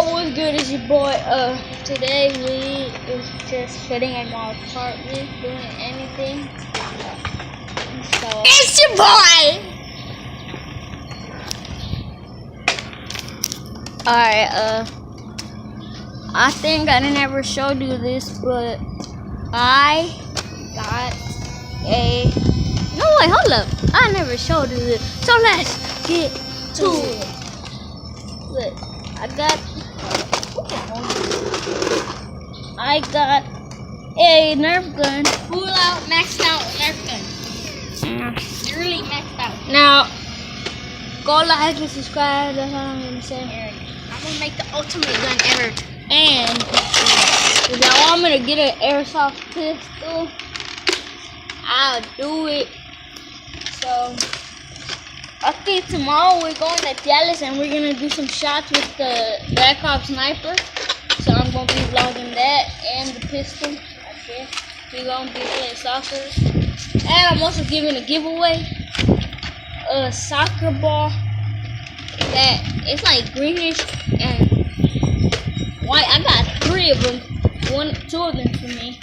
What's good? It's your boy. Today we is just sitting in my apartment doing anything. So It's your boy. Alright, I think I never showed you this, but I got a wait, hold up. I never showed you this. So let's get to it. Look, I got a Nerf gun. Full out, maxed out Nerf gun. Really maxed out. Now, go like and subscribe. That's all I'm gonna say. I'm gonna make the ultimate gun ever. And now I'm gonna get an airsoft pistol. I'll do it. So, I think tomorrow we're going to Dallas and we're gonna do some shots with the Black Ops sniper. So I'm gonna be vlogging that and the pistol. Okay. We're gonna be playing soccer. And I'm also giving a giveaway. A soccer ball that it's like greenish and white. I got 3 of them. 2 of them for me.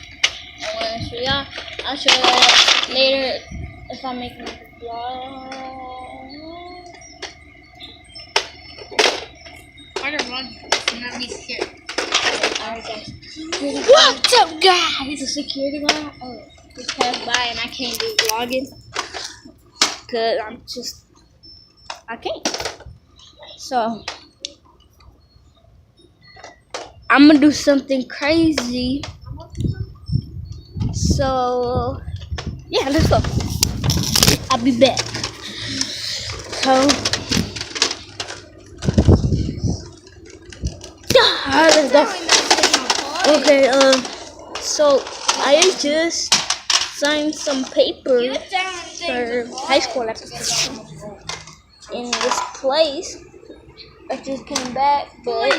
I want to show y'all. I'll show y'all later if I make a vlog. Order one. Do not be scared. Alright guys. What's up, guys? It's a security guard. Oh, just passed by and I can't do vlogging. Cause I can't. So I'm gonna do something crazy. So yeah, let's go. I'll be back. So let's go. Okay, so I just signed some paper for high school application in this place. I just came back, but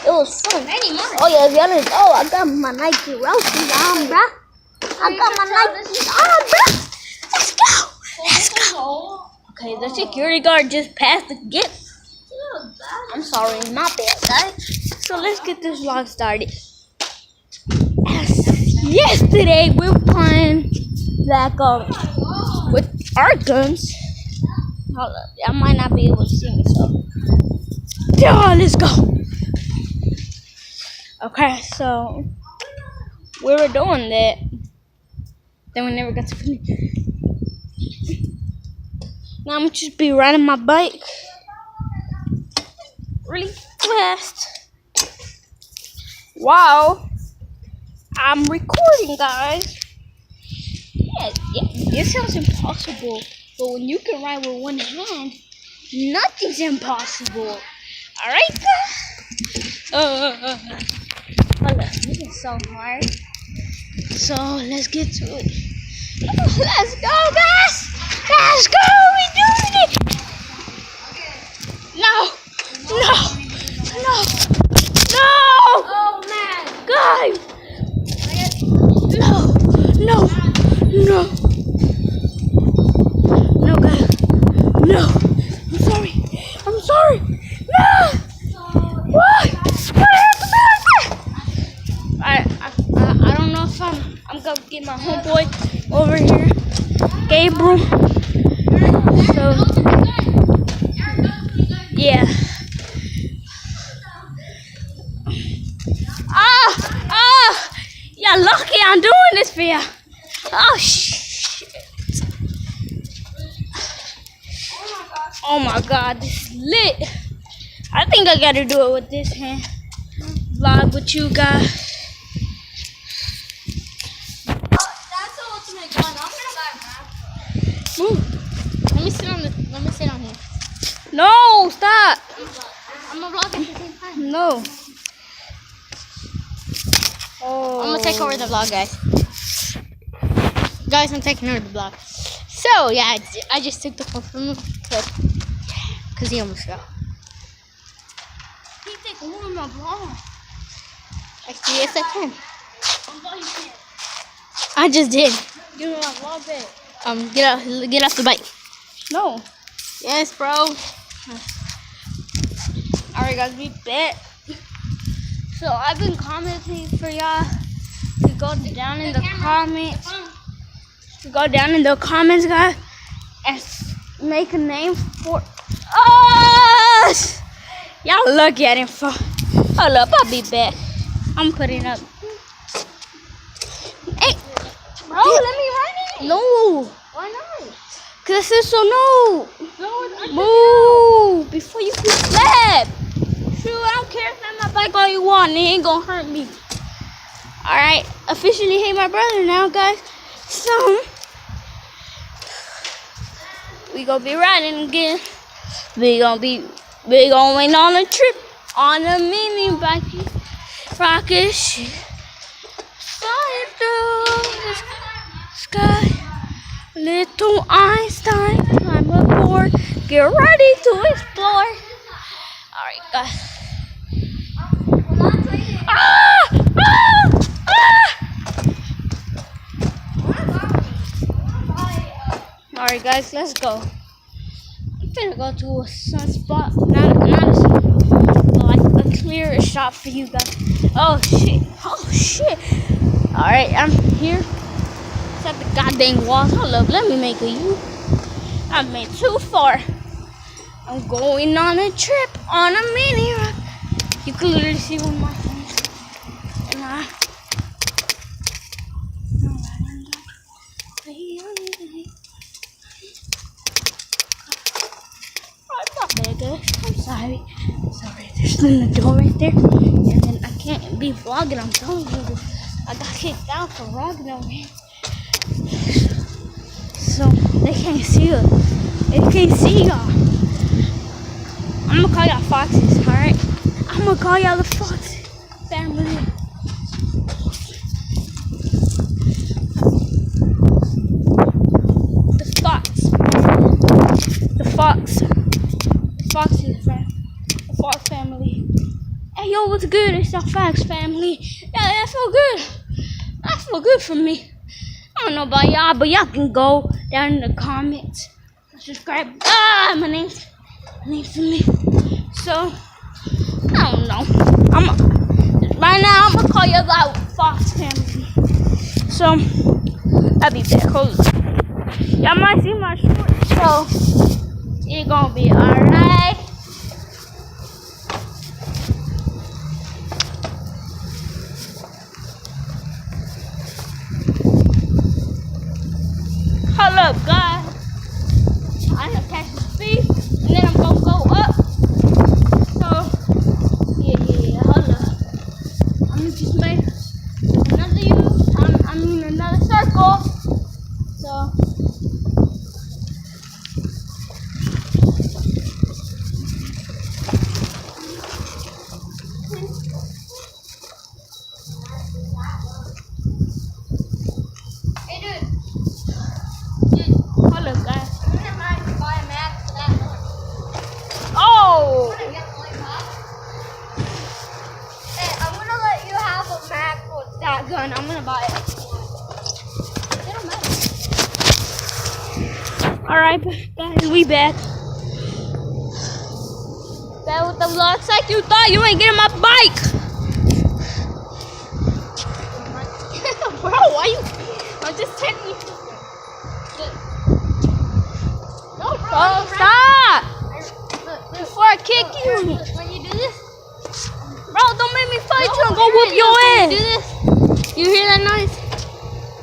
it was fun. Oh yeah, if y'all didn't know, I got my Nike Roses on, bruh. I got my Nike on, bruh. Let's go. Let's go. Okay, the security guard just passed the gift. I'm sorry, my bad, guys. So let's get this vlog started. Yesterday we were playing Black Ops with our guns. Hold up, I might not be able to see me, so yeah, let's go. Okay, so we were doing that. Then we never got to finish. Now I'm just be riding my bike really fast. Wow, I'm recording, guys. Yeah, it sounds impossible, but when you can ride with one hand, nothing's impossible. All right, guys. Hold up, this is so hard. So let's get to it. Let's go, guys. Let's go. We doing it. No. Oh man. Guys. No, guys. No. I'm sorry. No. What? I don't know if I'm gonna get my homeboy over here, Gabriel. So yeah. Yeah, lucky I'm doing this for you. Oh shit. Oh my god, this is lit. I think I gotta do it with this hand. Vlog with you guys. That's the ultimate gun. I'm gonna buy a map. Let me sit on here. No, stop. I'm gonna vlog at the same time. No. Oh. I'm gonna take over the vlog, guys. Guys, I'm taking over the vlog. So yeah, I just took the phone from him because he almost fell. He take over my vlog. Actually, yes, I can. I just did. Give me my vlog back. Get off the bike. No. Yes, bro. Alright guys, we bet. So I've been commenting for y'all to go down in the comments. To go down in the comments, guys, and make a name for us. Y'all lucky I didn't fall. Hold up, I'll be back. I'm putting up. Hey, Bro, let me run it. no. Why not? Cause I said so no. No, Move before you get slapped. Shoot, I don't care if I'm my bike all you want. It ain't gonna hurt me. Alright, officially hate my brother now, guys. So we gonna be riding again. We gonna went on a trip on a mini bike. Rocket shit. Flying through the sky. Little Einstein, climb aboard. Get ready to explore. Alright, guys. Alright, guys, let's go. I'm gonna go to some spot, not a spot, but like a clear shot for you guys. Oh shit. Alright, I'm here. It's at the goddamn walls. Hold up, let me make a U. I made too far. I'm going on a trip on a mini rock. You can literally see with my phone. And I'm sorry. There's the door right there. And then I can't be vlogging. I'm telling you, I got kicked out for vlogging over here. So they can't see us. They can't see y'all. I'm gonna call y'all foxes, alright? I'm gonna call y'all the fox family. The foxes, friend. The fox family. Hey yo, what's good? It's the fox family. Yeah, that felt good. That felt good for me. I don't know about y'all, but y'all can go down in the comments, subscribe. My name's me. So I don't know. Right now I'm gonna call you the fox family. So I'll be back. Hold on. Y'all might see my shorts, so it's gonna be alright. Hold up, guys. I'm gonna catch the speed, and then I'm gonna go up. So, yeah, hold up. I'm gonna just make another U. Another circle. So, hey, dude. hold up, guys. I'm gonna have to buy a Mac for that one. Oh! I'm gonna get one, huh? Hey, I'm gonna let you have a Mac for That gun, I'm gonna buy it. It don't matter. Alright, guys, we back. Back with the vlog. It's like you thought you ain't getting my bike. Bro, why you? I'm just taking you. No, bro. Oh, stop! Look, Before I kick you. when you do this, Bro, don't make me fight you and go Aaron, whoop your when you do ass. this, You hear that noise?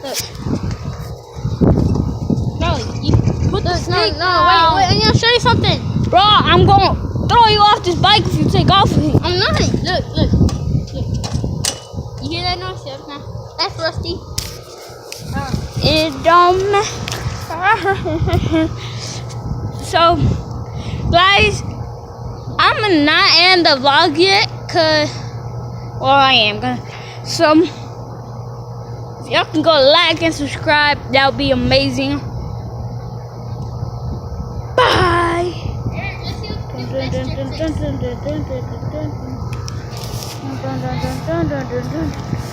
look. Bro, you put the snake No, down. wait, I'm gonna show you something. Bro, I'm gonna throw you off this bike if you take off of it. I'm not. Look. You hear that noise? Yeah, nah. That's Rusty. It don't matter. So, guys, I'm gonna not end the vlog yet, cause, well, I am gonna. So, if y'all can go like and subscribe, that would be amazing. Bye. Aaron, let's see what this